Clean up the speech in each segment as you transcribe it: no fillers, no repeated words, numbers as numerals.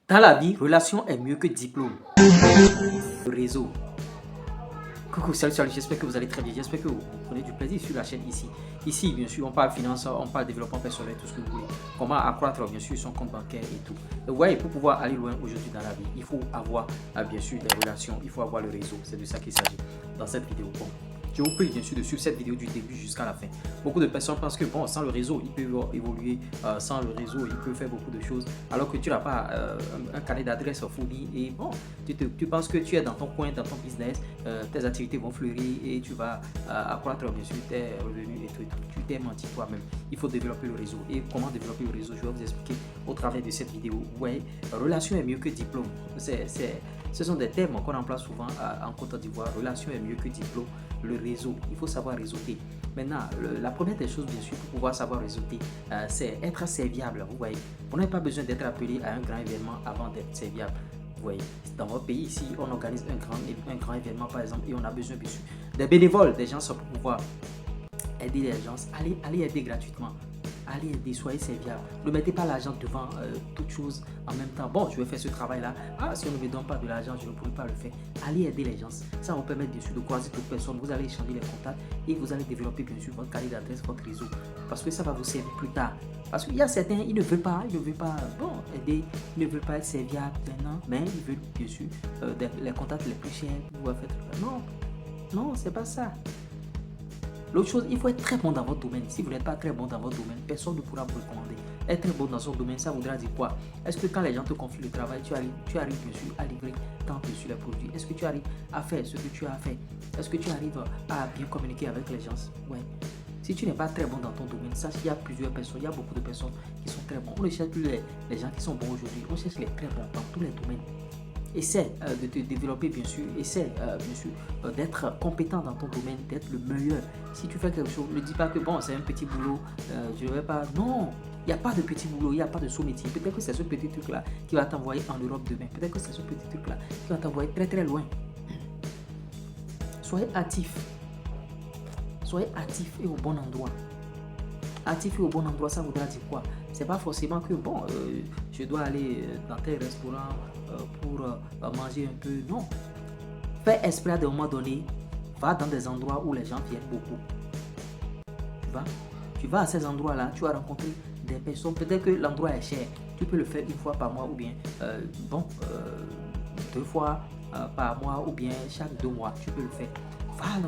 Dans la vie, relation est mieux que diplôme. Le réseau. Coucou, salut, j'espère que vous allez très bien. J'espère que vous prenez du plaisir sur la chaîne ici. Ici, bien sûr, on parle finance, on parle développement personnel, tout ce que vous voulez. Comment accroître, bien sûr, son compte bancaire et tout. Ouais, pour pouvoir aller loin aujourd'hui dans la vie, il faut avoir, bien sûr, des relations, il faut avoir le réseau. C'est de ça qu'il s'agit dans cette vidéo. Bon, je vous prie, bien sûr, de suivre cette vidéo du début jusqu'à la fin. Beaucoup de personnes pensent que, bon, sans le réseau, ils peuvent évoluer. Sans le réseau, ils peuvent faire beaucoup de choses. Alors que tu n'as pas un carnet d'adresse fourni. Et bon, tu penses que tu es dans ton coin, dans ton business, tes activités vont fleurir et tu vas accroître, bien sûr, tes revenus et tout. Tu t'es menti toi-même. Il faut développer le réseau. Et comment développer le réseau, je vais vous expliquer au travers de cette vidéo. Ouais, relation est mieux que diplôme. Ce sont des termes qu'on emploie souvent en Côte d'Ivoire. Relation est mieux que diplôme. Le réseau, il faut savoir réseauter. Maintenant, la première des choses, bien sûr, pour pouvoir savoir réseauter, c'est être serviable. Vous voyez, vous n'avez pas besoin d'être appelé à un grand événement avant d'être serviable. Vous voyez, dans votre pays ici, on organise un grand événement, par exemple, et on a besoin, bien sûr, des bénévoles, des gens pour pouvoir aider les gens. Allez aider gratuitement. Allez aider, soyez serviable. Ne mettez pas l'argent devant toute chose en même temps. Bon, je vais faire ce travail-là. Ah, si on ne me donne pas de l'argent, je ne pourrai pas le faire. Allez aider les gens. Ça va vous permettre bien sûr de croiser d'autres personnes. Vous allez échanger les contacts et vous allez développer bien sûr votre carnet d'adresse, votre réseau. Parce que ça va vous servir plus tard. Parce qu'il y a certains, ils ne veulent pas bon, aider, ils ne veulent pas être serviables maintenant, mais ils veulent bien sûr les contacts les plus chers. Vous faire. Non, non, c'est pas ça. L'autre chose, il faut être très bon dans votre domaine. Si vous n'êtes pas très bon dans votre domaine, personne ne pourra vous recommander. Être très bon dans son domaine, ça voudra dire quoi? Est-ce que quand les gens te confient le travail, tu arrives bien sûr à livrer tant sur les produits? Est-ce que tu arrives à faire ce que tu as à faire? Est-ce que tu arrives à bien communiquer avec les gens? Ouais. Si tu n'es pas très bon dans ton domaine, sache qu'il y a plusieurs personnes, il y a beaucoup de personnes qui sont très bons. On ne cherche plus les gens qui sont bons aujourd'hui, on cherche les très bons dans tous les domaines. Essaie de te développer, bien sûr. Essaie, bien sûr, d'être compétent dans ton domaine, d'être le meilleur. Si tu fais quelque chose, ne dis pas que bon, c'est un petit boulot, je ne vais pas. Non, il n'y a pas de petit boulot, il n'y a pas de sous-métier. Peut-être que c'est ce petit truc-là qui va t'envoyer en Europe demain. Peut-être que c'est ce petit truc-là qui va t'envoyer très très loin. Soyez actif. Soyez actif et au bon endroit. Actif et au bon endroit, ça voudra dire quoi? C'est pas forcément que bon, je dois aller dans tel restaurant pour manger un peu. Non. Fais esprit à des moments donnés. Va dans des endroits où les gens viennent beaucoup. Tu vas à ces endroits-là, tu vas rencontrer des personnes. Peut-être que l'endroit est cher. Tu peux le faire une fois par mois ou bien 2 fois par mois ou bien chaque 2 mois. Tu peux le faire. Va à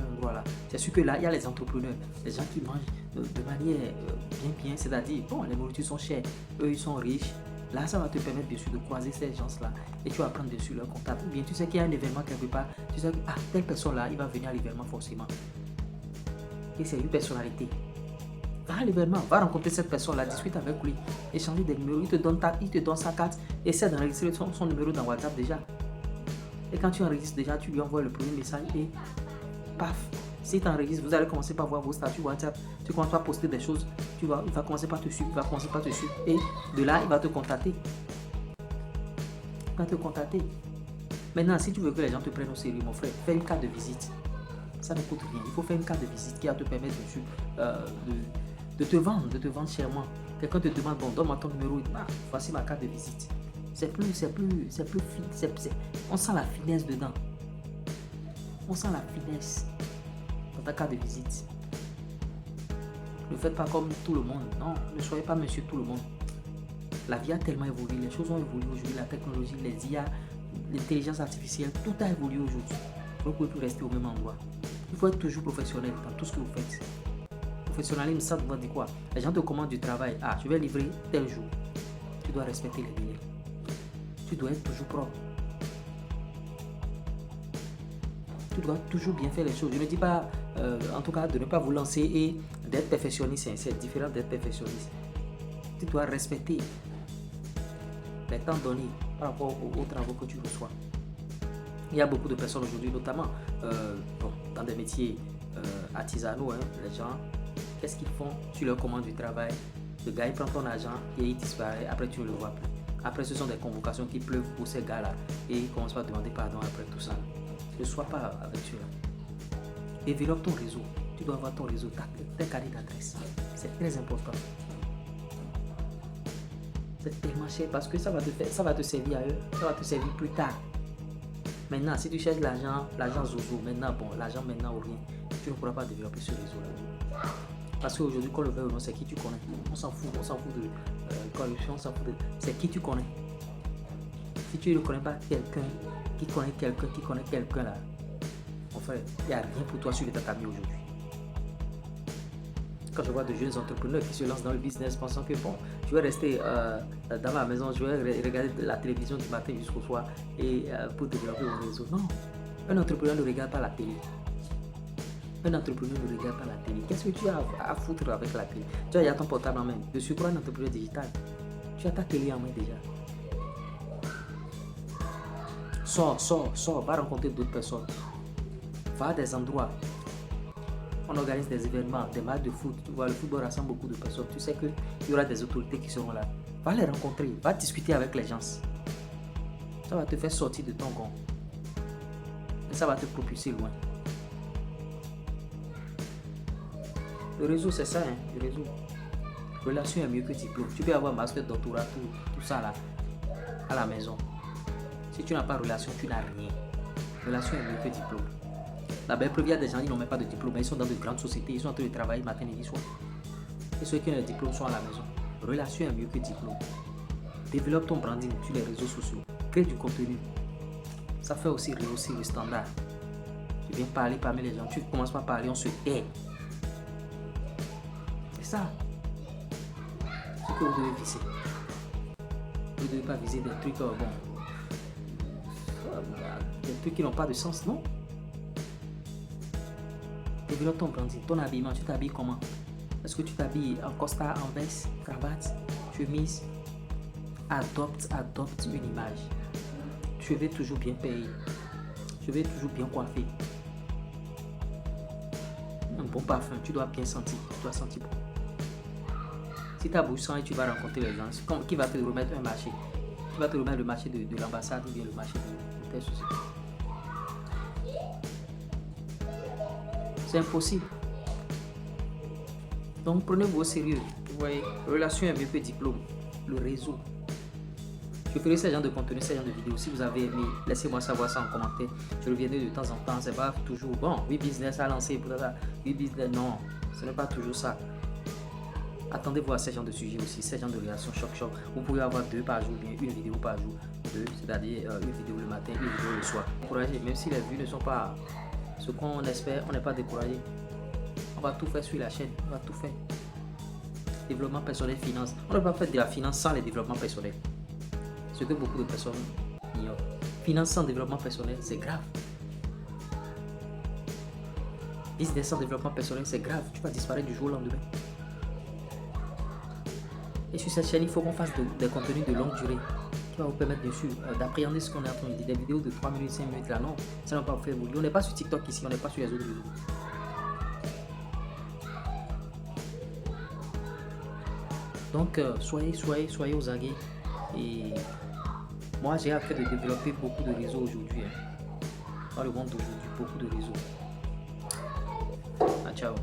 l'endroit là. C'est sûr que là, il y a les entrepreneurs, les gens qui mangent de manière bien, c'est-à-dire, bon, les nourritures sont chères, eux, ils sont riches. Là, ça va te permettre, bien sûr, de croiser ces gens-là et tu vas prendre dessus leur contact. Ou bien, tu sais qu'il y a un événement quelque part, tu sais que, telle personne-là, il va venir à l'événement forcément. Et c'est une personnalité. Va à l'événement, va rencontrer cette personne-là, discute avec lui, échanger des numéros, il te donne sa carte, essaie d'enregistrer son numéro dans WhatsApp déjà. Et quand tu enregistres déjà, tu lui envoies le premier message et paf, si tu enregistres, vous allez commencer par voir vos statuts WhatsApp. Tu commences à poster des choses, il va commencer par te suivre, et de là, il va te contacter. Maintenant, si tu veux que les gens te prennent au sérieux, mon frère, fais une carte de visite. Ça ne coûte rien. Il faut faire une carte de visite qui va te permettre de te vendre chèrement. Quelqu'un te demande, bon, donne-moi ton numéro, voici ma carte de visite. C'est plus fin, on sent la finesse dedans. On sent la finesse dans ta carte de visite. Ne faites pas comme tout le monde. Non, ne soyez pas monsieur tout le monde. La vie a tellement évolué, les choses ont évolué aujourd'hui, la technologie, les IA, l'intelligence artificielle, tout a évolué aujourd'hui. Vous ne pouvez plus rester au même endroit. Il faut être toujours professionnel dans tout ce que vous faites. Professionnalisme, ça veut dire quoi? Les gens te commandent du travail. Je vais livrer tel jour. Tu dois respecter les délais. Tu dois être toujours propre. Tu dois toujours bien faire les choses. Je ne dis pas, en tout cas, de ne pas vous lancer et d'être perfectionniste. C'est différent d'être perfectionniste. Tu dois respecter les temps donnés par rapport aux travaux que tu reçois. Il y a beaucoup de personnes aujourd'hui, notamment dans des métiers artisanaux, les gens, qu'est-ce qu'ils font? Tu leur commandes du travail, le gars il prend ton argent et il disparaît, après tu ne le vois plus. Après ce sont des convocations qui pleuvent pour ces gars-là et ils commencent à demander pardon après tout ça. Ne sois pas avec ceux-là. Développe ton réseau. Tu dois avoir ton réseau, tes carnets d'adresse. C'est très important. C'est tellement cher parce que ça va te servir à eux, ça va te servir plus tard. Maintenant, si tu cherches l'argent zozo, maintenant, bon, l'argent maintenant ou rien, tu ne pourras pas développer ce réseau-là. Parce qu'aujourd'hui, quand le veut ou non, c'est qui tu connais. On s'en fout de corruption, on s'en fout de... C'est qui tu connais. Si tu ne connais pas quelqu'un qui connaît quelqu'un là, en fait, il n'y a rien pour toi sur le tatami aujourd'hui. Quand je vois de jeunes entrepreneurs qui se lancent dans le business pensant que bon, je vais rester dans ma maison, je vais regarder la télévision du matin jusqu'au soir et pour développer mon réseau. Non, un entrepreneur ne regarde pas la télé. Un entrepreneur ne regarde pas la télé. Qu'est-ce que tu as à foutre avec la télé? Tu as ton portable en main. Je suis quoi un entrepreneur digital? Tu as ta télé en main déjà. Sors, va rencontrer d'autres personnes. Va à des endroits. On organise des événements, des matchs de foot. Tu vois, le football rassemble beaucoup de personnes. Tu sais qu'il y aura des autorités qui seront là. Va les rencontrer, va discuter avec les gens. Ça va te faire sortir de ton gond. Et ça va te propulser loin. Le réseau, c'est ça, hein, le réseau. Relation est mieux que diplôme. Tu peux avoir master, doctorat, tout ça là, à la maison. Si tu n'as pas de relation, tu n'as rien. Relation est mieux que diplôme. La belle preuve, il y a des gens qui n'ont même pas de diplôme, mais ils sont dans de grandes sociétés, ils sont en train de travailler matin, midi, soir. Et ceux qui ont le diplôme sont à la maison. Relation est mieux que diplôme. Développe ton branding sur les réseaux sociaux. Crée du contenu. Ça fait aussi rehausser le standard. Tu viens parler parmi les gens, tu commences par parler, on se tait. C'est ça. Ce que vous devez viser. Vous ne devez pas viser des trucs, des trucs qui n'ont pas de sens, non? Développe ton branding, ton habillement, tu t'habilles comment? Est-ce que tu t'habilles en costard, en veste, cravate, chemise? Adopte une image. Cheveux toujours bien payés. Cheveux toujours bien coiffés. Un bon parfum, tu dois bien sentir. Tu dois sentir bon. Si ta bouche sent et tu vas rencontrer les gens, qui va te remettre un marché? Qui va te remettre le marché de l'ambassade ou bien le marché de telle société? C'est impossible. Donc prenez-vous au sérieux. Vous voyez, relation est mieux que diplôme. Le réseau. Je ferai ce genre de contenu, ce genre de vidéos. Si vous avez aimé, laissez-moi savoir ça en commentaire. Je reviendrai de temps en temps. C'est pas toujours bon. Oui, business à lancer pour ça. Oui, business. Non, ce n'est pas toujours ça. Attendez-vous à ce genre de sujet aussi, ce genre de relation choc. Vous pouvez avoir 2 par jour, bien une vidéo par jour. 2, c'est-à-dire une vidéo le matin, une vidéo le soir. Encouragez, même si les vues ne sont pas ce qu'on espère, on n'est pas découragé. On va tout faire sur la chaîne, on va tout faire. Développement personnel, finance. On ne peut pas faire de la finance sans les développements personnels. Ce que beaucoup de personnes ignorent. Finance sans développement personnel, c'est grave. Business sans développement personnel, c'est grave. Tu vas disparaître du jour au lendemain. Et sur cette chaîne, il faut qu'on fasse des contenus de longue durée qui va vous permettre bien sûr d'appréhender ce qu'on est en train de dire. Des vidéos de 3 minutes, 5 minutes là, non, ça ne va pas vous faire évoluer. On n'est pas sur TikTok ici, on n'est pas sur les autres vidéos. Donc soyez aux aguets. Et moi j'ai hâte de développer beaucoup de réseaux aujourd'hui. Dans le monde d'aujourd'hui, beaucoup de réseaux. Ah, ciao.